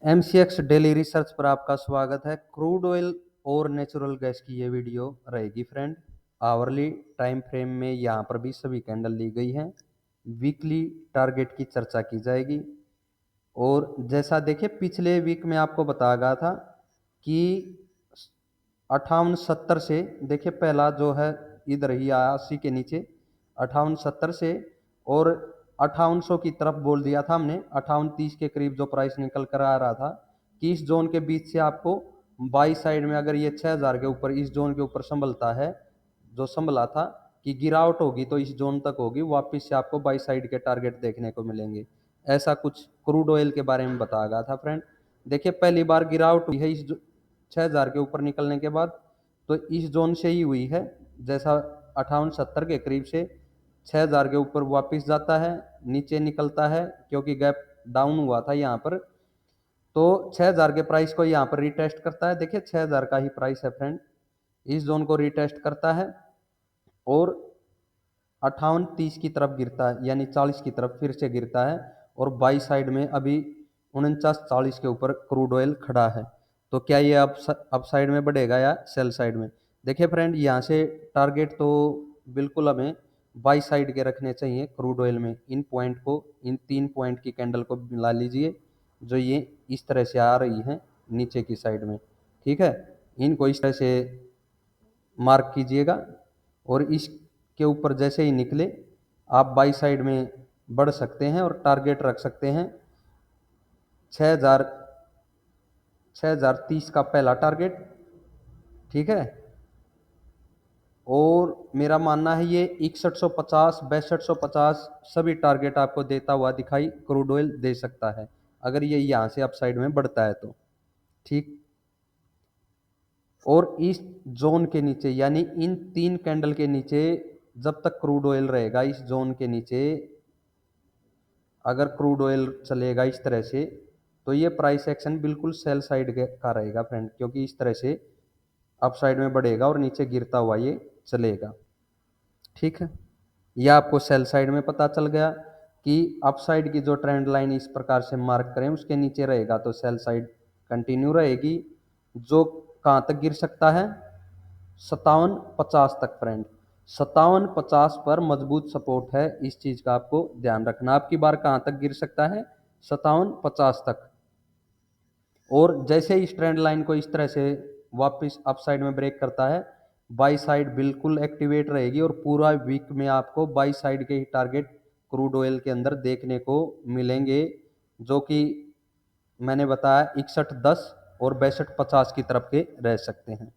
MCX daily research पर आपका स्वागत है। क्रूड ऑयल और नेचुरल गैस की ये वीडियो रहेगी फ्रेंड। आवरली टाइम फ्रेम में यहाँ पर भी सभी कैंडल ली गई हैं। वीकली टारगेट की चर्चा की जाएगी। और जैसा देखिए पिछले वीक में आपको बताया गया था कि 5870 से देखिए पहला जो है इधर ही आया 80 के नीचे 5870 से, और 5800 की तरफ बोल दिया था हमने। 5830 के करीब जो प्राइस निकल कर आ रहा था कि इस जोन के बीच से आपको बाई साइड में अगर ये 6000 के ऊपर इस जोन के ऊपर संभलता है, जो संभला था कि गिरावट होगी तो इस जोन तक होगी, वापस से आपको बाई साइड के टारगेट देखने को मिलेंगे। ऐसा कुछ क्रूड ऑयल के बारे में बताया गया था फ्रेंड। देखिए पहली बार गिरावट हुई है इस 6000 के ऊपर निकलने के बाद, तो इस जोन से ही हुई है। जैसा 5870 के करीब से 6000 के ऊपर वापस जाता है, नीचे निकलता है क्योंकि गैप डाउन हुआ था यहाँ पर, तो 6000 के प्राइस को यहाँ पर रिटेस्ट करता है। देखिए 6000 का ही प्राइस है फ्रेंड, इस जोन को रिटेस्ट करता है और 5830 की तरफ गिरता है, यानी 40 की तरफ फिर से गिरता है, और बाई साइड में अभी 4940 के ऊपर क्रूड ऑयल खड़ा है। तो क्या ये अप साइड में बढ़ेगा या सेल साइड में? देखिए फ्रेंड यहाँ से टारगेट तो बिल्कुल हमें बाई साइड के रखने चाहिए क्रूड ऑयल में। इन पॉइंट को, इन 3 पॉइंट की कैंडल को मिला लीजिए जो ये इस तरह से आ रही हैं नीचे की साइड में, ठीक है। इनको इस तरह से मार्क कीजिएगा और इसके ऊपर जैसे ही निकले आप बाई साइड में बढ़ सकते हैं और टारगेट रख सकते हैं 6030 का पहला टारगेट, ठीक है। और मेरा मानना है ये 6150 6250 सभी टारगेट आपको देता हुआ दिखाई क्रूड ऑयल दे सकता है अगर ये यहाँ से अप साइड में बढ़ता है तो, ठीक। और इस जोन के नीचे यानी इन 3 कैंडल के नीचे जब तक क्रूड ऑयल रहेगा इस जोन के नीचे, अगर क्रूड ऑयल चलेगा इस तरह से तो ये प्राइस एक्शन बिल्कुल सेल साइड का रहेगा फ्रेंड, क्योंकि इस तरह से अप साइड में बढ़ेगा और नीचे गिरता हुआ ये चलेगा, ठीक है। यह आपको सेल साइड में पता चल गया कि अप साइड की जो ट्रेंड लाइन इस प्रकार से मार्क करें उसके नीचे रहेगा तो सेल साइड कंटिन्यू रहेगी। जो कहाँ तक गिर सकता है? 5750 तक फ्रेंड। 5750 पर मजबूत सपोर्ट है, इस चीज का आपको ध्यान रखना। आपकी बार कहाँ तक गिर सकता है? 5750 तक। और जैसे इस ट्रेंड लाइन को इस तरह से वापस अप साइड में ब्रेक करता है, बाई साइड बिल्कुल एक्टिवेट रहेगी और पूरा वीक में आपको बाई साइड के ही टारगेट क्रूड ऑयल के अंदर देखने को मिलेंगे, जो कि मैंने बताया 6110 और 6250 की तरफ के रह सकते हैं।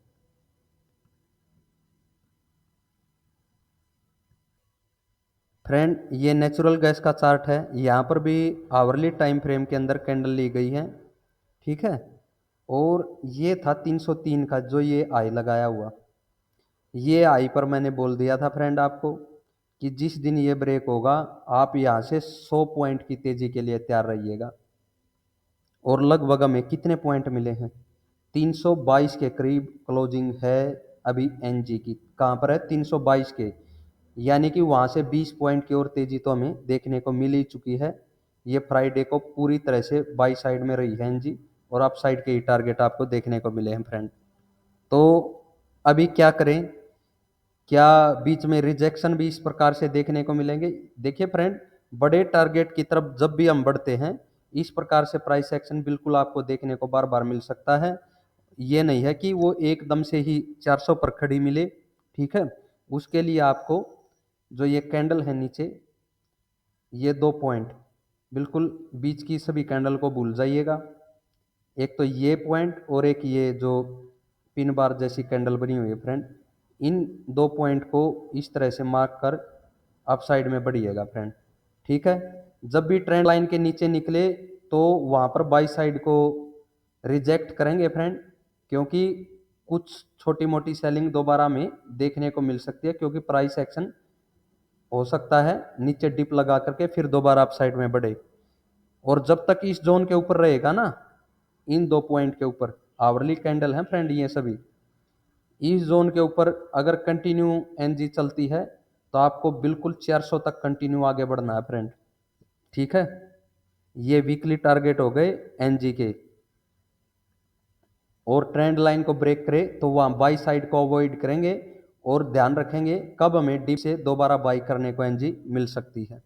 फ्रेंड ये नेचुरल गैस का चार्ट है, यहाँ पर भी आवरली टाइम फ्रेम के अंदर कैंडल ली गई है, ठीक है। और ये था 303 का जो ये आई लगाया हुआ, ये आई पर मैंने बोल दिया था फ्रेंड आपको कि जिस दिन ये ब्रेक होगा आप यहाँ से 100 पॉइंट की तेजी के लिए तैयार रहिएगा। और लगभग हमें कितने पॉइंट मिले हैं? 322 के करीब क्लोजिंग है अभी एनजी की। कहाँ पर है? 322 के, यानी कि वहाँ से 20 पॉइंट की और तेजी तो हमें देखने को मिल ही चुकी है। ये फ्राइडे को पूरी तरह से बाई साइड में रही है एनजी और अप साइड के ही टारगेट आपको देखने को मिले हैं फ्रेंड। तो अभी क्या करें? क्या बीच में रिजेक्शन भी इस प्रकार से देखने को मिलेंगे? देखिए फ्रेंड, बड़े टारगेट की तरफ जब भी हम बढ़ते हैं इस प्रकार से प्राइस एक्शन बिल्कुल आपको देखने को बार बार मिल सकता है। ये नहीं है कि वो एकदम से ही 400 पर खड़ी मिले, ठीक है। उसके लिए आपको जो ये कैंडल है नीचे, ये 2 पॉइंट बिल्कुल बीच की सभी कैंडल को भूल जाइएगा। एक तो ये पॉइंट और एक ये जो पिन बार जैसी कैंडल बनी हुई है फ्रेंड, इन 2 पॉइंट को इस तरह से मार्क कर अप साइड में बढ़िएगा फ्रेंड, ठीक है। जब भी ट्रेंड लाइन के नीचे निकले तो वहाँ पर बाई साइड को रिजेक्ट करेंगे फ्रेंड, क्योंकि कुछ छोटी मोटी सेलिंग दोबारा में देखने को मिल सकती है, क्योंकि प्राइस एक्शन हो सकता है नीचे डिप लगा करके फिर दोबारा अप साइड में बढ़े। और जब तक इस जोन के ऊपर रहेगा ना, इन 2 पॉइंट के ऊपर, आवरली कैंडल है फ्रेंड ये सभी, इस जोन के ऊपर अगर कंटिन्यू एनजी चलती है तो आपको बिल्कुल 400 तक कंटिन्यू आगे बढ़ना है फ्रेंड, ठीक है। ये वीकली टारगेट हो गए एनजी के। और ट्रेंड लाइन को ब्रेक करे तो वहाँ बाई साइड को अवॉइड करेंगे और ध्यान रखेंगे कब हमें डीप से दोबारा बाई करने को एनजी मिल सकती है।